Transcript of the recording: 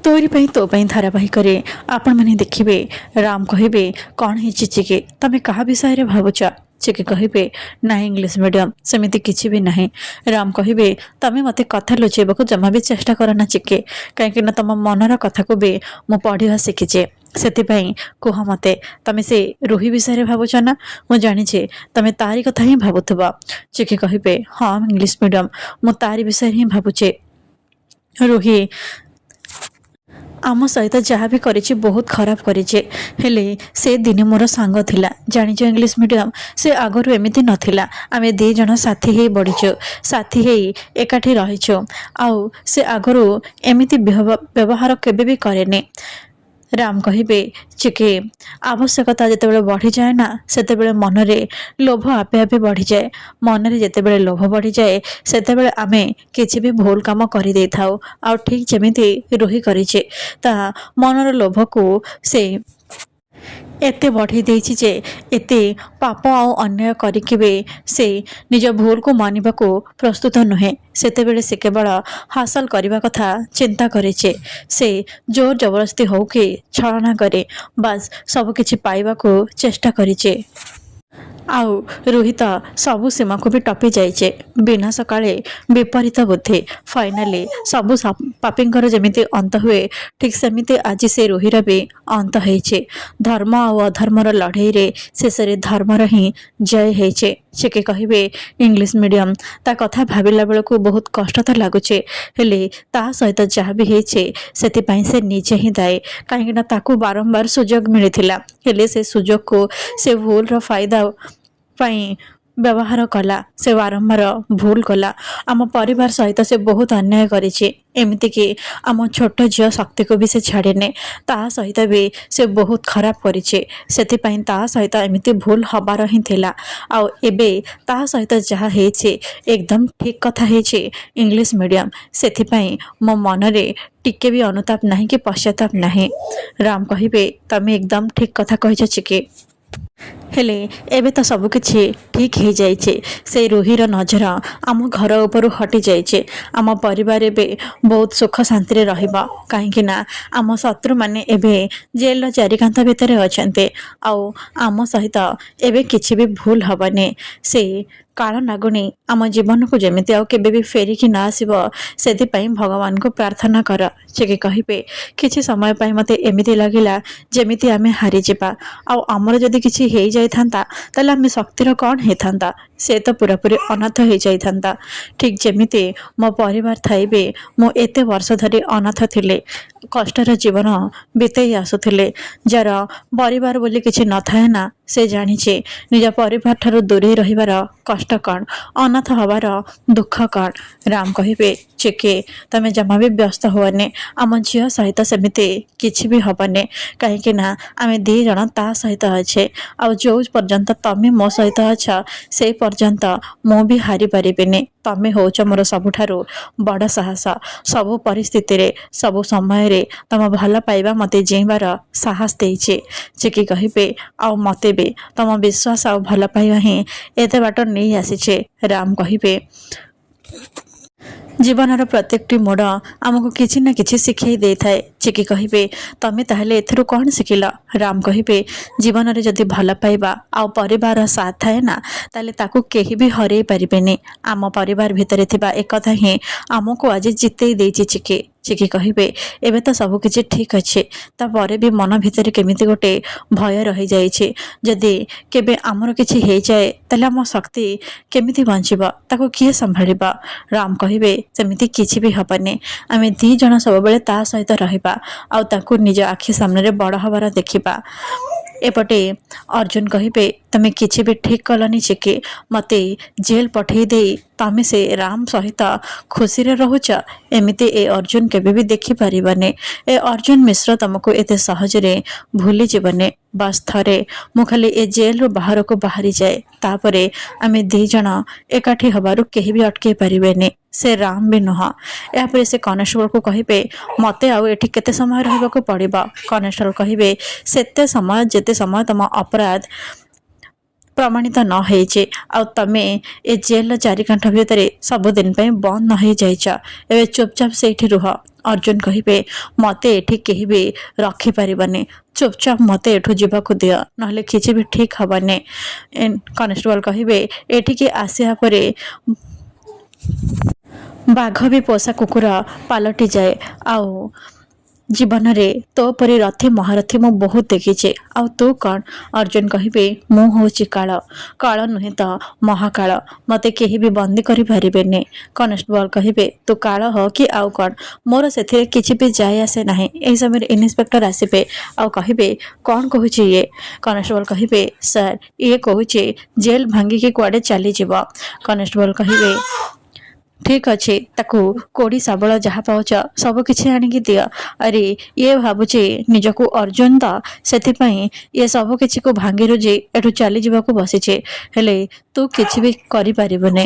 तोरी पई तो पई धारावाहिक आपण मैंने देखिए राम कहे कौन है चिके तमें क्या विषय रे भावुच चिके कहे ना इंग्लिश मीडियम सेमती किसी भी ना राम कहे तमें मत कथा लुचेबा जमा भी चेष्टा करना चिके कहीं तुम मनर कथा को भी मु पढ़ा शिखीचे से कह मत तमें से रूही विषय रे भावुच ना मु जाचे तमें तारी कथा ही भावुव चिके कहे हाँ इंग्लिश मीडियम मु तारी विषय ही भावुचे रूही आम सहित जहाँ भी करिछि बहुत खराब करिछि हेले से दिन मोर सांग थिला जानिछ इंग्लिश मीडियम से आगरु एमिति नथिला आमे दी जण साथी हे बढिछु साथी हे एकाठी रहिछु आउ से आगरु एमिति व्यवहार केबे भी करेने राम कहे चिके आवश्यकता जिते बढ़ी जाए ना से मनरे लोभ आपे आपे बढ़ी जाए मनरे जिते लोभ बढ़ी जाए से आमे किसी भी भूल काम कर दे थाउ आ ठीक जमीती रूही करिछे ता मनर लोभ को से एते बढ़ी देछि जे एते पाप आ अन्याय करिके से निज भूल को मानिबा को प्रस्तुत नुहे सेतेबेले से केवल हासिल करने कथा चिंता करेचे से जोर जबरदस्ती हो कि छलना करे बस सबकिछि पाइबा को चेष्टा करिचे आउ रोहित सबु सीमा को भी टपी जाइए बिना सकाळे विपरीत बुद्धि फाइनाली सबु पापींकर जमिति अंत हुए ठीक सेमिति आज से रोहिर भी अंत होइछे धर्म और अधर्मर लड़ाई रे शेष धर्मर ही जय होइछे चिके कहे इंग्लिश मीडियम ता कथा भाविला बेलू बहुत कष्ट तो लगुचे हेले ता सहित जहाँ भी होइछे सेतिपाई से निजे ही दायी कहीं ताकू बारंबार सुजोग मिलिथिला हेले से सुजोग को से भूल रो फायदा पाई व्यवहार कला से बारंबार भूल कला आम परिवार सहित से बहुत अन्याय करिछि एमिति कि आम छोट झील शक्ति को भी से छाड़ेने ता सहित भी से बहुत खराब करिछि सेतिपाई ता सहित एमिति भूल हबार ही थिला आउ एबे ता सहित जहाँ हेछि एकदम ठीक कथा हेछि इंग्लिश मीडियम सेतिपाई मो मनरे टिके भी अनुताप नहीं कि पश्चाताप नहीं राम कहे तमें एकदम ठीक कथा कहिछ चिके हेले एबे तो सबकिछि ठीक हो जाइए से रूहीर नजर आम घर उपरू हटि जाइए आम परिवार बे बहुत सुख शांति रहिबा कहीं आम शत्रु माने एबे जेल चारिकांत भितर अछंते आउ आम सहित एबे किछि भी भूल हबने से काल नागुणी आम जीवन को जमीती आउ केबे भी फेरिकी ना आसीबो सेतिपाई भगवान को प्रार्थना कर चिके कहिबे किछि समय पाई मते एमिति लागिला जेमिति आमे हारि जिबा आउ आमर जदि किछि हेई जाय थांता ताले आमे शक्तिर कौन हे थांता से तो पूरा पूरी अनाथ हो जाय थांता ठीक जेमिति मो परिवार थाइबे मो एते वर्ष धरि अनाथ थिले कष्टर जीवन बितेई आसुथिले जार परिवार बोली किछि न थाए ना से जानिछे निज परिवार ठारू दूरे रहिबार कष्ट कौन अनाथ हबार दुख कौन राम कहे चिके तमें जमा भी व्यस्त होने आम झील सहित सेमिति किछि भी हबने कहीं आम दी जन ता सहित अच्छे आ जो पर्यंत तमें मो सहित अच्छा से पर्यंत मु भी हारी पारिबिनी तमें होच मोर सबुठारु बड़ साहस सबु परिस्थिति रे सबु समय रे तम भल पाइबा मते जीवार साहस देइछे चिकी कहिबे आ मते बे तम विश्वास आ भल पाइबा ही एते बाट नहीं आसीछे राम कहिबे जीवनर प्रत्येकटी मोड़ आमको किछि ना किछि शिखई दे थाए चिकी कहिबे तमें ताहले एथरु कौन शिखिल राम कहिबे जीवन रे जदि भल पाइबा आ परिवार साथ थाए ना ताले ताकू केही भी हरई पारिबेनी आम परिवार भितरे थिबा एकथा ही आमको आज जितेई देछि चिकी चिकी कहिबे एबे तो सब किछि ठीक अच्छे तापर भी मन भितर केमिति गोटे भय रही जाइछे जदि केबे आमर किछि हे जाए ताले आम शक्ति केमिति बंचिबा ताको किए संभाळिबा राम कहिबे सेमिति किछि भी हबने आमे दी जण सब बेले ता सहित रहिबा आ ताको निज आखि सामने बड़ हबार देखिबा एपटे अर्जुन कहिबे तमें किछि भी ठीक कलनी चिके मते जेल पठेई दे तमें से राम सहित खुशी रे रहुच एमिति ए अर्जुन केबे भी देखि परिबने ए अर्जुन मिश्र तुमको एते सहज रे भूली जीवने बस थरे मु खाली ए जेल रो बाहर को बाहरी जाए तापरे आमे दी जण एकाठी हबारु केही भी अटके परिबेने से राम भी नुह यापर से कनेस्टेबल को कहिबे मते आउ एठी केते समय रहबाको पड़िबा कनेस्टेबल कहिबे सेते समय जेते समय तम अपराध ପ୍ରମାଣିତ ନ ହେଇଛି ଆଉ ତମେ ଏ ଜେଲର ଚାରିକାନ୍ଥ ଭିତରେ ସବୁଦିନ ପାଇଁ ବନ୍ଦ ନ ହେଇଯାଇଛ। ଏବେ ଚୁପଚାପ ସେଇଠି ରୁହ। ଅର୍ଜୁନ କହିବେ ମୋତେ ଏଠି କେହି ବି ରଖିପାରିବନି, ଚୁପଚାପ ମୋତେ ଏଠୁ ଯିବାକୁ ଦିଅ, ନହେଲେ କିଛି ବି ଠିକ୍ ହବନି। କନେଷ୍ଟବଳ କହିବେ ଏଠିକି ଆସିବା ପରେ ବାଘ ବି ପୋଷା କୁକୁର ପାଲଟିଯାଏ। ଆଉ ଜୀବନରେ ତୋ ପରି ରଥୀ ମହାରଥୀ ମୁଁ ବହୁତ ଦେଖିଛି। ଆଉ ତୁ କ'ଣ? ଅର୍ଜୁନ କହିବେ ମୁଁ ହେଉଛି କାଳ। କାଳ ନୁହେଁ ତ ମହାକାଳ। ମୋତେ କେହି ବି ବନ୍ଦୀ କରିପାରିବେନି। କନେଷ୍ଟବଳ କହିବେ ତୁ କାଳ ହ କି ଆଉ କ'ଣ, ମୋର ସେଥିରେ କିଛି ବି ଯାଏ ଆସେ ନାହିଁ। ଏହି ସମୟରେ ଇନ୍ସପେକ୍ଟର ଆସିବେ ଆଉ କହିବେ କ'ଣ କହୁଛି ଇଏ? କନେଷ୍ଟବଳ କହିବେ ସାର୍ ଇଏ କହୁଛି ଜେଲ ଭାଙ୍ଗିକି କୁଆଡ଼େ ଚାଲିଯିବ। କନେଷ୍ଟବଳ କହିବେ ଠିକ୍ ଅଛି, ତାକୁ କୋଡ଼ି ଶାବଳ ଯାହା ପାଉଛ ସବୁ କିଛି ଆଣିକି ଦିଅ। ଆରେ ଇଏ ଭାବୁଛି ନିଜକୁ ଅର୍ଜୁନ ତ, ସେଥିପାଇଁ ଇଏ ସବୁ କିଛିକୁ ଭାଙ୍ଗି ରୁଜି ଏଠୁ ଚାଲିଯିବାକୁ ବସିଛି। ହେଲେ ତୁ କିଛି ବି କରିପାରିବୁନି।